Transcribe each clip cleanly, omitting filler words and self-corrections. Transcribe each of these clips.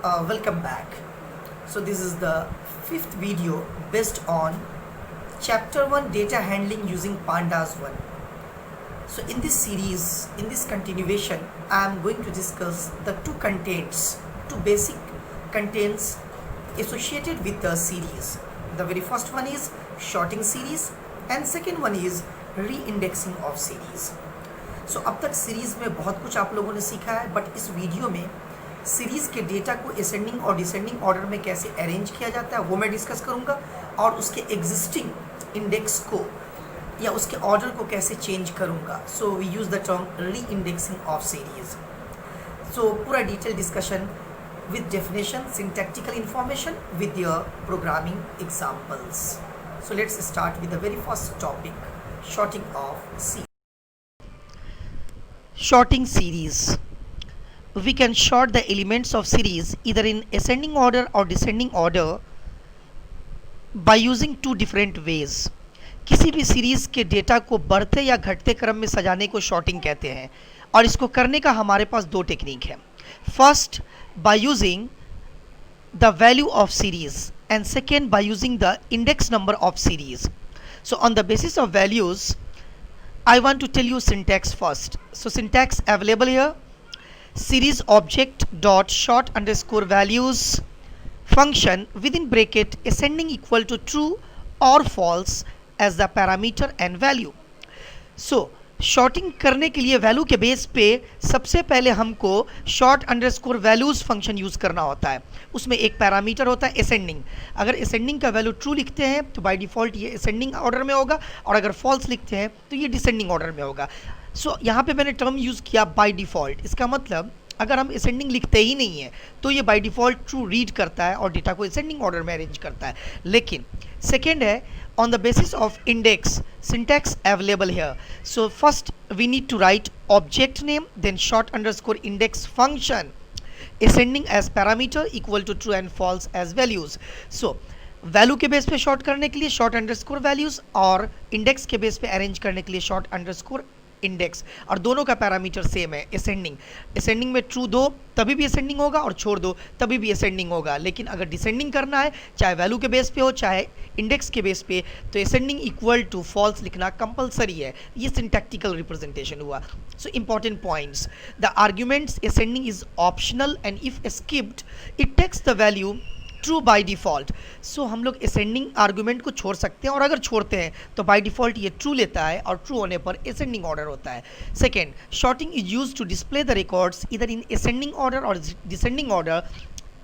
Welcome back. So this is the fifth video based on chapter 1 data handling using pandas 1. So in this series, in this continuation, I am going to discuss the two basic contents associated with the series. The very first one is sorting series and second one is re-indexing of series. So अब तक series में बहुत कुछ आप लोगों ने सीखा है, बट इस वीडियो में सीरीज के डेटा को असेंडिंग और डिसेंडिंग ऑर्डर में कैसे अरेंज किया जाता है वो मैं डिस्कस करूंगा, और उसके एग्जिस्टिंग इंडेक्स को या उसके ऑर्डर को कैसे चेंज करूंगा. So we use the term reindexing of series. So पूरा detail discussion with definition, syntactical information with your programming examples. So let's start with the very first topic, sorting of series. Sorting series. We can sort the elements of series either in ascending order or descending order by using two different ways. किसी भी series के data को बढ़ते या घटते क्रम में सजाने को शॉर्टिंग कहते हैं, और इसको करने का हमारे पास दो टेक्निक है. First, by using the value of series, and second by using the index number of series. So on the basis of values, I want to tell you syntax first. So syntax available here: series object dot sort underscore values function within bracket ascending equal to true or false as the parameter and value. So sorting करने के लिए value के base पे सबसे पहले हमको short underscore values function use करना होता है. उसमें एक पैरामीटर होता है असेंडिंग. अगर असेंडिंग का वैल्यू ट्रू लिखते हैं तो बाय डिफ़ॉल्ट ये असेंडिंग ऑर्डर में होगा, और अगर फॉल्स लिखते हैं तो ये डिसेंडिंग ऑर्डर में होगा. सो यहाँ पे मैंने टर्म यूज़ किया बाय डिफ़ॉल्ट. इसका मतलब अगर हम असेंडिंग लिखते ही नहीं है तो ये बाय डिफ़ॉल्ट ट्रू रीड करता है और डेटा को असेंडिंग ऑर्डर में अरेंज करता है. लेकिन सेकेंड है on the basis of index, syntax available here. So first we need to write object name, then short underscore index function ascending as parameter equal to true and false as values. So value के base पे short करने के लिए short underscore values, और index के base पे arrange करने के लिए शॉर्ट अंडरस्कोर इंडेक्स, और दोनों का पैरामीटर सेम है असेंडिंग. असेंडिंग में ट्रू दो तभी भी असेंडिंग होगा और छोड़ दो तभी भी असेंडिंग होगा. लेकिन अगर डिसेंडिंग करना है, चाहे वैल्यू के बेस पे हो चाहे इंडेक्स के बेस पे, तो असेंडिंग इक्वल टू फॉल्स लिखना कंपलसरी है. ये सिंटैक्टिकल रिप्रेजेंटेशन हुआ. So important points: the arguments ascending is optional and if skipped it takes the value true by default. So हम लोग असेंडिंग आर्गूमेंट को छोड़ सकते हैं, और अगर छोड़ते हैं तो बाय डिफ़ॉल्ट ये ट्रू लेता है, और ट्रू होने पर असेंडिंग ऑर्डर होता है. Second, sorting is use to display the records either in ascending order और descending order.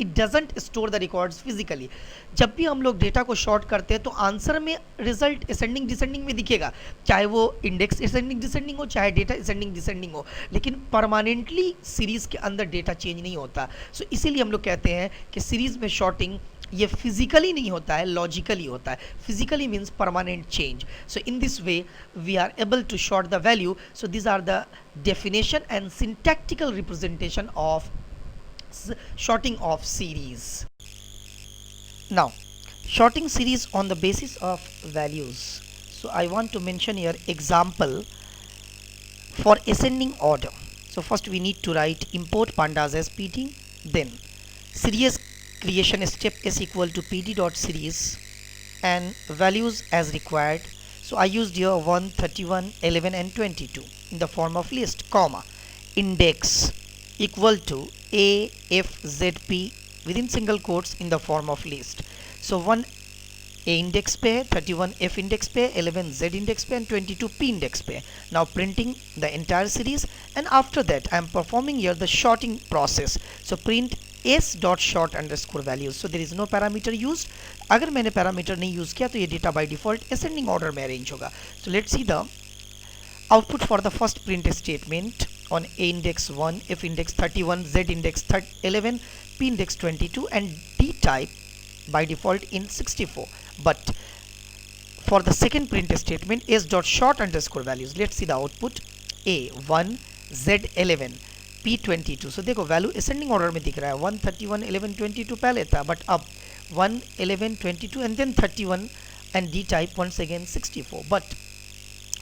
It doesn't store the records physically. जब भी हम लोग डेटा को शॉर्ट करते हैं तो आंसर में रिजल्ट असेंडिंग डिसेंडिंग में दिखेगा, चाहे वो इंडेक्स असेंडिंग डिसेंडिंग हो चाहे डेटा असेंडिंग डिसेंडिंग हो, लेकिन परमानेंटली सीरीज़ के अंदर डेटा चेंज नहीं होता. सो इसीलिए हम लोग कहते हैं कि सीरीज़ में शॉर्टिंग ये फिजिकली नहीं होता है, लॉजिकली होता है. Physically means permanent change. So in this way we are able to sort the value. So this are the definition and syntactical representation of sorting of series. Now sorting series on the basis of values. So I want to mention here example for ascending order. So first we need to write import pandas as pd, then series creation step is equal to pd dot series and values as required. So I used here 1, 31, 11 and 22 in the form of list, comma, index equal to a f z p within single quotes in the form of list. So 1 a index पे, 31 f index पे, 11 z index पे and 22 p index पे. Now printing the entire series, and after that I am performing here the sorting process. So print s dot sort underscore values. So there is no parameter used. अगर मैंने parameter नहीं use किया तो ये data by default ascending order में arrange होगा. So let's see the output for the first print statement on a index 1, f index 31, z index 11, p index 22 and d type by default in 64. But for the second print statement s dot sort underscore values, let's see the output: a 1, z 11, p 22. So देखो value ascending order में दिख रहा है. 1, 31, 11, 22 पहले था, but अब 1, 11, 22 and then 31 and d type once again 64. But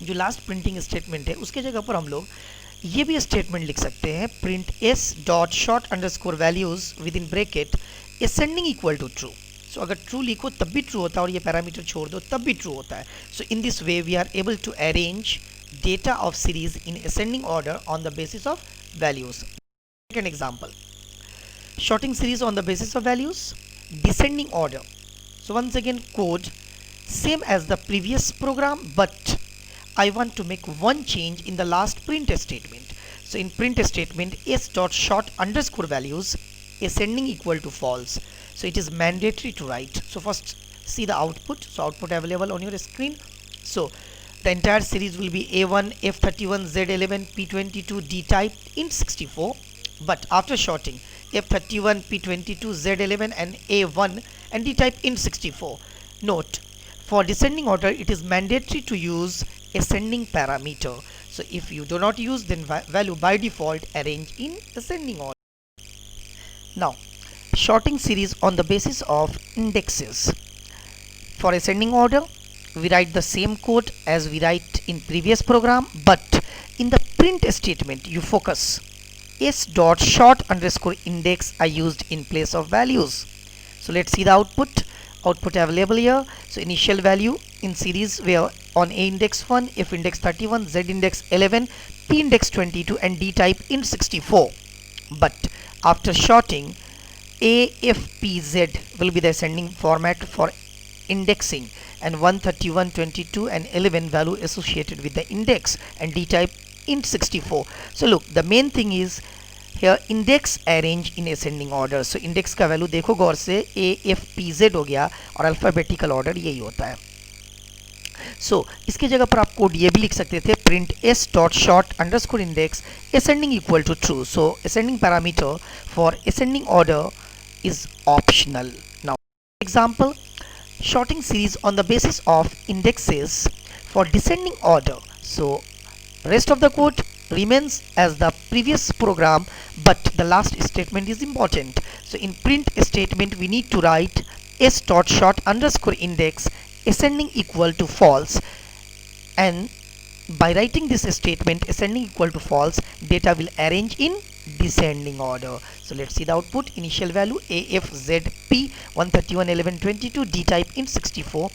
जो last printing statement है उसके जगह पर हम लोग ये भी स्टेटमेंट लिख सकते हैं, print S dot sort underscore values with in bracket ascending equal to true. So अगर ट्रू लिखो तब भी ट्रू होता है और ये पैरामीटर छोड़ दो तब भी ट्रू होता है। So in this way we are able to arrange data of series in ascending order on the basis of values. Second example, sorting series on the basis of values, descending order. So once again code same as the previous program, but I want to make one change in the last print statement. So in print statement s dot short underscore values ascending equal to false. So it is mandatory to write. So first see the output. So output available on your screen. So the entire series will be A1, F31, Z11, P22, D type int 64. But after sorting, F31, P22, Z11 and A1 and D type int 64. Note, for descending order, it is mandatory to use ascending parameter. So if you do not use, then value by default arrange in ascending order. Now, sorting series on the basis of indexes. For ascending order, we write the same code as we write in previous program, but in the print statement you focus s dot short underscore index I used in place of values. So let's see the output. Output available here. So initial value in series were on A index 1, F index 31, Z index 11, P index 22 and D type int 64. But after sorting, AFPZ will be the ascending format for indexing, and 131, 22 and 11 value associated with the index and D type int 64. So look, the main thing is here index arrange in ascending order. So index का value देखो गौर से AFPZ हो गया और alphabetical order यही होता है. So इसके जगह पर आप कोड ये भी लिख सकते थे, print s dot short underscore index ascending equal to true. So ascending parameter for ascending order is optional. Now example, sorting series on the basis of indexes for descending order. So rest of the code remains as the previous program, but the last statement is important. So in print statement we need to write s dot short underscore index ascending equal to false, and by writing this statement ascending equal to false, data will arrange in descending order. So let's see the output. Initial value AFZP 131 11 22 D type int 64.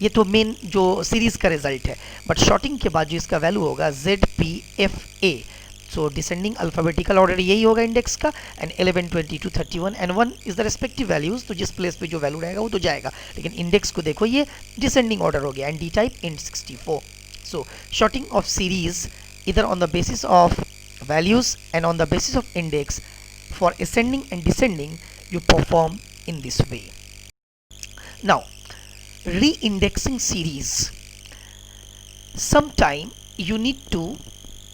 ये तो main जो series का result है, but shorting के बाद जो इसका value होगा ZPFA. सो डिसेंडिंग अल्फाबेटिकल ऑर्डर यही होगा इंडेक्स का, and 11 22 31 and 1 is the respective values. तो जिस प्लेस पे जो वैल्यू रहेगा वो तो जाएगा, लेकिन इंडेक्स को देखो ये डिसेंडिंग ऑर्डर हो गया, and D type int 64. So sorting of series either on the basis of values and on the basis of index for ascending and descending you perform in this way. Now re-indexing series, sometime you need to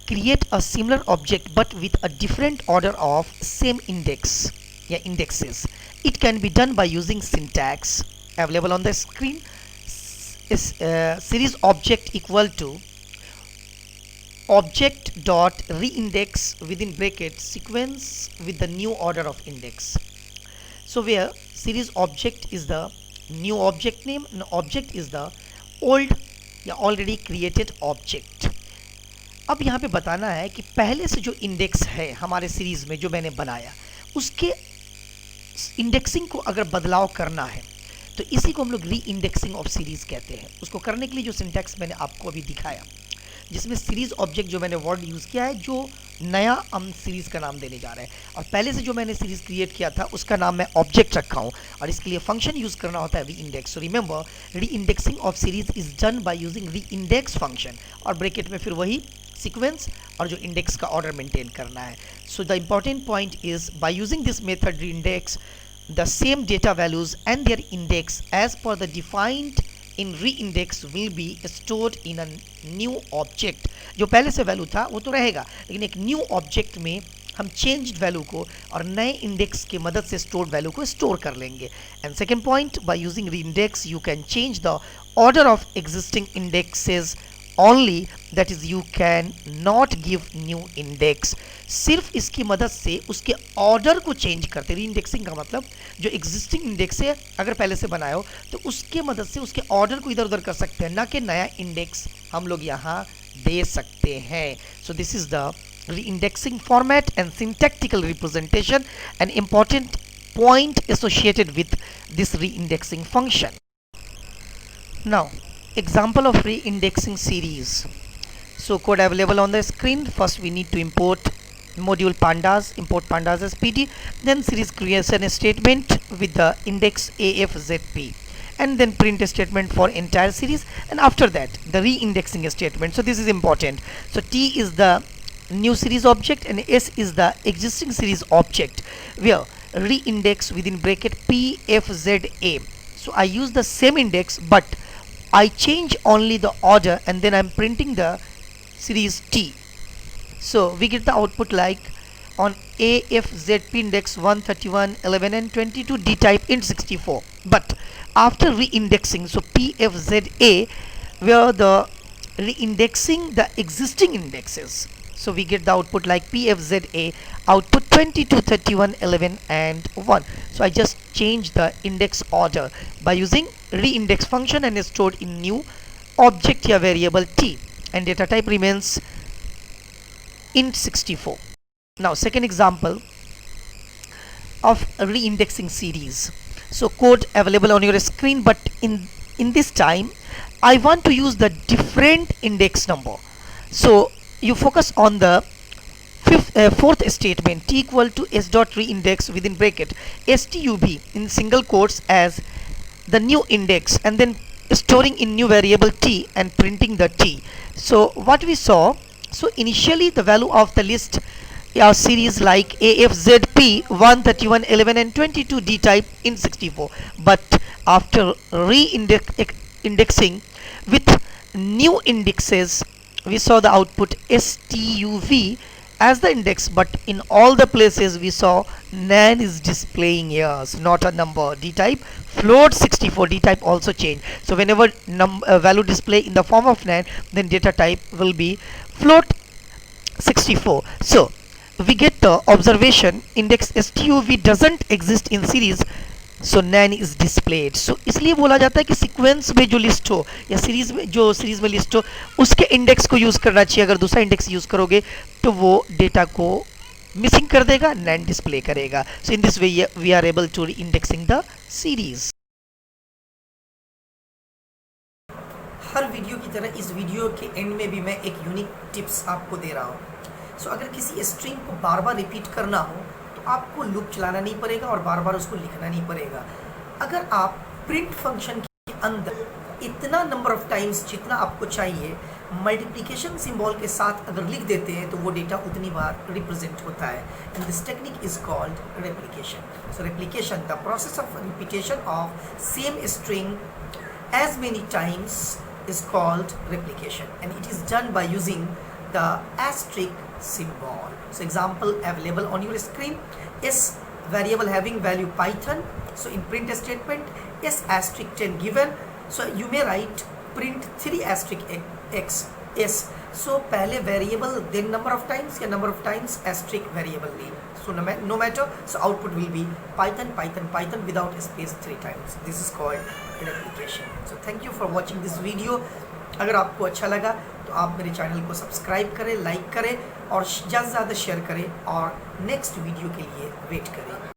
create a similar object but with a different order of same index, indexes. It can be done by using syntax available on the screen. Is series object equal to object dot reindex within bracket sequence with the new order of index. So where series object is the new object name and object is the old या already created object. अब यहाँ पे बताना है कि पहले से जो इंडेक्स है हमारे सीरीज में जो मैंने बनाया उसके इंडेक्सिंग को अगर बदलाव करना है तो इसी को हम लोग री इंडेक्सिंग ऑफ सीरीज कहते हैं. उसको करने के लिए जो सिंटैक्स मैंने आपको अभी दिखाया, जिसमें सीरीज ऑब्जेक्ट जो मैंने वर्ड यूज़ किया है, जो नया हम सीरीज का नाम देने जा रहे हैं, और पहले से जो मैंने सीरीज क्रिएट किया था उसका नाम मैं ऑब्जेक्ट रखा हूँ, और इसके लिए फंक्शन यूज़ करना होता है री इंडेक्स. सो रिमेंबर, री indexing of series is done by using री इंडेक्स फंक्शन, और ब्रैकेट में फिर वही सीक्वेंस और जो इंडेक्स का ऑर्डर मेंटेन करना है. So the important point is by using this method री index the same data values and their index as per the defined in reindex will be stored in a new object. जो पहले से value था वो तो रहेगा, लेकिन एक न्यू ऑब्जेक्ट में हम चेंज्ड वैल्यू को और नए इंडेक्स की मदद से स्टोर्ड वैल्यू को स्टोर कर लेंगे. And second point, by using reindex you can change the order of existing indexes only, that is you can not give new index. सिर्फ इसकी मदद से उसके ऑर्डर को चेंज करते. री इंडेक्सिंग का मतलब जो एग्जिस्टिंग इंडेक्स है अगर पहले से बनाए हो तो उसके मदद से उसके ऑर्डर को इधर उधर कर सकते हैं, ना कि नया इंडेक्स हम लोग यहाँ दे सकते हैं. So this is the reindexing format and syntactical representation, an important point associated with this reindexing function. Now, example of reindexing series. So code available on the screen. First we need to import module pandas, import pandas as PD, then series creation statement with the index AFZP, and then print a statement for entire series, and after that the reindexing statement. So this is important. So T is the new series object and S is the existing series object, where reindex within bracket PFZA. So I use the same index, but I change only the order, and then I'm printing the series T. So we get the output like on AFZP index 131, 11 and 22 D type int 64. But after reindexing, so PFZA, where the reindexing the existing indexes, so we get the output like PFZA output 22, 31, 11 and 1. So I just change the index order by using reindex function and is stored in new object here variable T, and data type remains int 64. Now second example of reindexing series. So code available on your screen, but in this time I want to use the different index number. So you focus on the fourth statement, T equal to S dot reindex within bracket stub in single quotes as the new index, and then storing in new variable T and printing the T. So what we saw, so initially the value of the list are series like AFZP 131, 11 and 22 D type in 64, but after reindexing with new indexes, we saw the output STUV as the index, but in all the places we saw nan is displaying years, not a number. D type float 64, D type also change. So whenever value display in the form of nan, then data type will be float 64. So we get the observation index STUV doesn't exist in series, so nan is displayed. So इसलिए बोला जाता है कि sequence में जो list हो या series में जो सीरीज में लिस्ट हो उसके इंडेक्स को यूज करना चाहिए. अगर दूसरा इंडेक्स यूज करोगे तो वो डेटा को मिसिंग कर देगा, nan डिस्प्ले करेगा. So in this way we are able to indexing the series. हर वीडियो की तरह इस वीडियो के एंड में भी मैं एक यूनिक टिप्स आपको दे रहा हूँ. सो अगर किसी स्ट्रिंग को बार बार रिपीट करना हो तो आपको लूप चलाना नहीं पड़ेगा और बार बार उसको लिखना नहीं पड़ेगा. अगर आप प्रिंट फंक्शन के अंदर इतना नंबर ऑफ टाइम्स जितना आपको चाहिए मल्टीप्लिकेशन सिंबल के साथ अगर लिख देते हैं तो वो डेटा उतनी बार रिप्रेजेंट होता है. And this technique is called replication. So replication, the process of repetition of same string as many times is called replication, and it is done by using the asterisk symbol. So example available on your screen, s variable having value python, so in print statement s asterisk 10 given, so you may write print 3 asterisk x s. So पहले variable then number of times या number of times asterisk variable name. So no matter, so output will be python python python without space 3 times. This is called replication. So thank you for watching this video. अगर आपको अच्छा लगा तो आप मेरे channel को subscribe करें, like करें और ज़्यादा से ज़्यादा शेयर करें और नेक्स्ट वीडियो के लिए वेट करें.